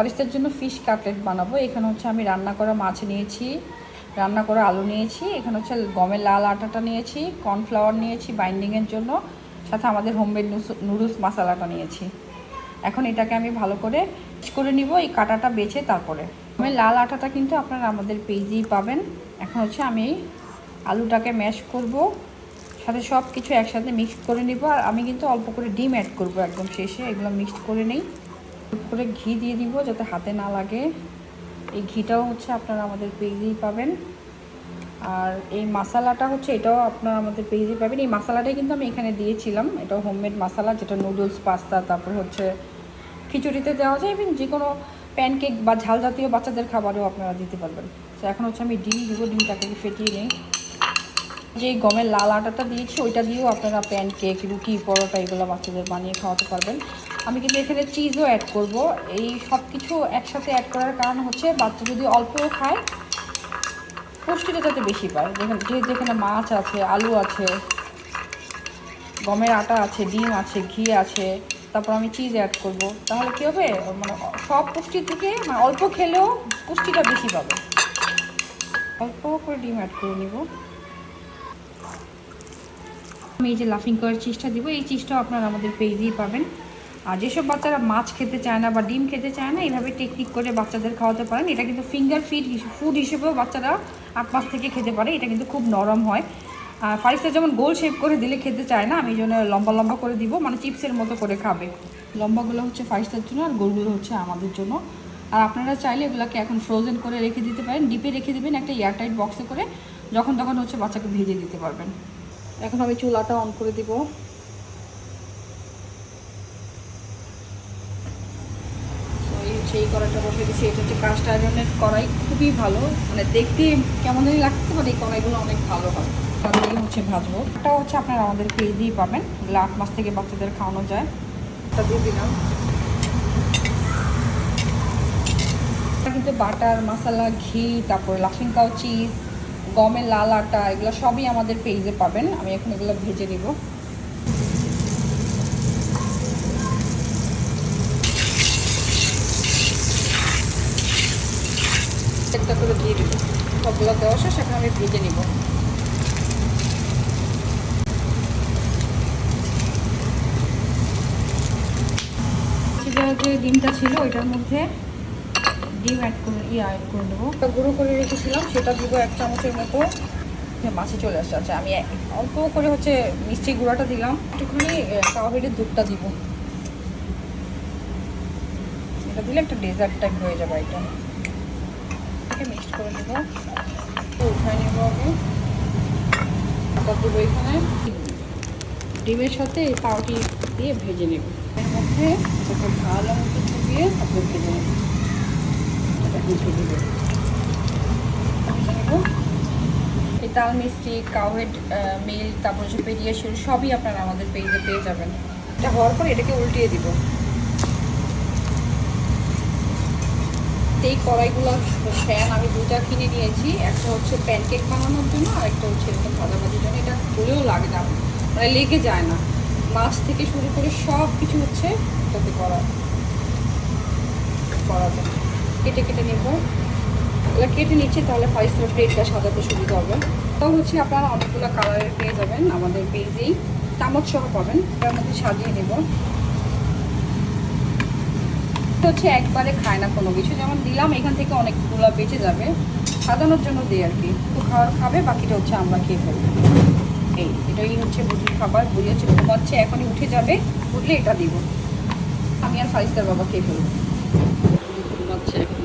ফারিস্তার জন্য fish cutlet বানাবো। এখানে হচ্ছে আমি রান্না করা মাছ নিয়েছি, রান্না করা আলু নিয়েছি, এখানে হচ্ছে গমের লাল আটাটা নিয়েছি, কর্নফ্লাওয়ার নিয়েছি বাইন্ডিংয়ের জন্য, সাথে আমাদের হোমমেড নুডলস মশলাটা নিয়েছি। এখন এটাকে আমি ভালো করে নিব এই কাটাটা বেছে। তারপরে গমের লাল আটাটা কিন্তু আপনারা আমাদের পেজেই পাবেন। এখন হচ্ছে আমি আলুটাকে ম্যাশ করব, সাথে সব কিছু একসাথে মিক্সড করে নিব। আর আমি কিন্তু অল্প করে ডিম অ্যাড করব একদম শেষে। এগুলো মিক্সড করে নেই, করে ঘি দিয়ে দিব যাতে হাতে না লাগে। এই ঘিটাও হচ্ছে আপনারা আমাদের পেজেই পাবেন। আর এই মশলাটা হচ্ছে এটাও আপনারা আমাদের পেজেই পাবেন। এই মশলাটাই কিন্তু আমি এখানে দিয়েছিলাম, এটাও হোমমেড মশলা, যেটা নুডলস, পাস্তা, তারপর হচ্ছে খিচুড়িতে দেওয়া যায়, এবং যে কোনো প্যানকেক বা ঝাল জাতীয় বাচ্চাদের খাবারেও আপনারা দিতে পারবেন। তো এখন হচ্ছে আমি ডিম দিব, ডিমটাকে ফেটিয়ে নিই। যে গমের লাল আটাটা দিয়েছি ওইটা দিয়েও আপনারা প্যানকেক, রুটি, পরোটা এগুলো বাচ্চাদের বানিয়ে খাওয়াতে পারবেন। আমি কিন্তু এখানে চিজও অ্যাড করব। এই সব কিছু একসাথে অ্যাড করার কারণ হচ্ছে বাচ্চা যদি অল্পও খায়, পুষ্টিটা যাতে বেশি পায়। যেহেতু এখানে মাছ আছে, আলু আছে, গমের আটা আছে, ডিম আছে, ঘি আছে, তারপর আমি চিজ অ্যাড করব, তাহলে কী হবে, মানে সব পুষ্টি থেকে মানে অল্প খেলেও পুষ্টিটা বেশি পাবে। অল্প করে ডিম অ্যাড করে নিব। আমি এই যে লাফিং করার চিজটা দিব, এই চিজটাও আপনারা আমাদের পেজেই পাবেন। আর যেসব বাচ্চারা মাছ খেতে চায় না বা ডিম খেতে চায় না, এইভাবে টেকনিক করে বাচ্চাদের খাওয়াতে পারেন। এটা কিন্তু ফিঙ্গার ফুড হিসেবেও বাচ্চারা 8 মাস থেকে খেতে পারে। এটা কিন্তু খুব নরম হয়। আর ফারিস্তা যেমন গোল শেপ করে দিলে খেতে চায় না, আমি এই জন্য লম্বা লম্বা করে দিব, মানে চিপসের মতো করে খাবে। লম্বাগুলো হচ্ছে ফারিস্তার জন্য আর গোলগুলো হচ্ছে আমাদের জন্য। আর আপনারা চাইলে এগুলোকে এখন ফ্রোজেন করে রেখে দিতে পারেন, ডিপে রেখে দেবেন একটা এয়ারটাইট বক্সে করে, যখন তখন হচ্ছে বাচ্চাকে ভেজে দিতে পারবেন। এখন আমি চুলাটা অন করে দিব। সেই কড়াইটা বসে দিচ্ছি। এটা হচ্ছে কাস্ট আয়রনের কড়াই, খুবই ভালো, মানে দেখতে কেমন জানি লাগছে, বাট এই কড়াইগুলো অনেক ভালো হয়। তাহলে হচ্ছে ভাজবো। এটা হচ্ছে আপনারা আমাদের পেজেই পাবেন, 8 মাস থেকে বাচ্চাদের খাওয়ানো যায়। এটা দিয়ে দিলাম। এটা কিন্তু বাটার, মশলা, ঘি, তারপর লাফিং কাউ চিজ, গমের লাল আটা, এগুলো সবই আমাদের পেজে পাবেন। আমি এখন এগুলো ভেজে নিব। একটা করে দিয়ে দেবো, সবগুলো দেওয়া শেষ। এখন আমি ভেজে নিব। যে ডিমটা ছিল ওইটার মধ্যে ডিম অ্যাড করে দেবো। গুঁড়ো করে রেখেছিলাম সেটা দিব 1 চামচের মতো। মাছে চলে আসছে। আচ্ছা, আমি অল্প করে হচ্ছে মিষ্টি গুঁড়াটা দিলাম, একটুখানি কাওয়াহিরের দুধটা দিব। এটা দিলে একটা ডেজার্ট টাইপ হয়ে যাবে। এটা মিক্সড করে দেবো, উঠায় নেব। আগে আটা দেবো এখানে, ডিমের সাথে এই পাউটি দিয়ে ভেজে নেব। এর মধ্যে তারপর ভালো মতো দিয়ে তারপর ভেজে নেব। ভেজে নেব এই তাল মিষ্টি, কাউহেড মিল্ক, তারপর হচ্ছে পেডিয়াশিওর, সবই আপনারা আমাদের পেজে পেয়ে যাবেন। এটা হওয়ার পর এটাকে উল্টিয়ে দিব। এই কড়াইগুলো ফ্যান আমি 2টা কিনে নিয়েছি, একটা হচ্ছে প্যানকেক বানানোর জন্য আর একটা হচ্ছে এরকম ভাজাভাজির জন্য। এটা খুলেও লাগে না, মানে লেগে যায় না। মাছ থেকে শুরু করে সব কিছু হচ্ছে এটাতে করা যায়। কেটে কেটে নেব, এগুলো কেটে নিচ্ছি, তাহলে ফারিস্তার প্লেটটা সাজাতে সুবিধা হবে। তাও হচ্ছে আপনারা অনেকগুলো কালারের পেয়ে যাবেন আমাদের পেজেই, চামচ সহ পাবেন। এটার মধ্যে সাজিয়ে নেব। হচ্ছে একবারে খায় না কোনো কিছু, যেমন দিলাম এখান থেকে অনেকগুলো বেঁচে যাবে, সাজানোর জন্য দিই আর কি। তো খাবে, বাকিটা হচ্ছে আমরা খেয়ে ফেলবো। এটাই হচ্ছে বুঝির খাবার। বুঝি হচ্ছে ঘুমাচ্ছে, এখনই উঠে যাবে, উঠলে এটা দিব। আমি আর ফারিস্তার বাবা খেয়ে ফেলবো। ঘুমাচ্ছে এখন।